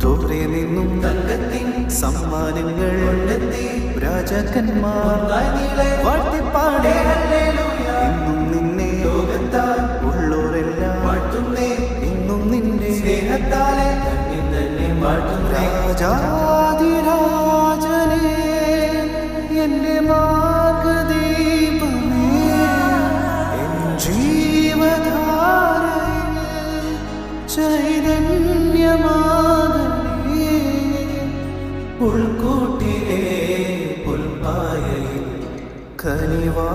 ദൂരെ നിന്നും തങ്കത്തിൻ സമ്മാനങ്ങൾ രാജാക്കന്മാർ വാഴ്ത്തിപ്പാടി ഇന്നും നിന്നെ ഉള്ളോരെല്ലാം ഇന്നും നിന്റെ സ്നേഹത്താലെ രാജാധിരാജനേ എന്റെ മാർഗദീപമേ എൻ ജീവധാരയിൽ ചൈതന്യമാകണേ ഉൾക്കൂട്ടിലെ പുൽപ്പായയിൽ കനിവാ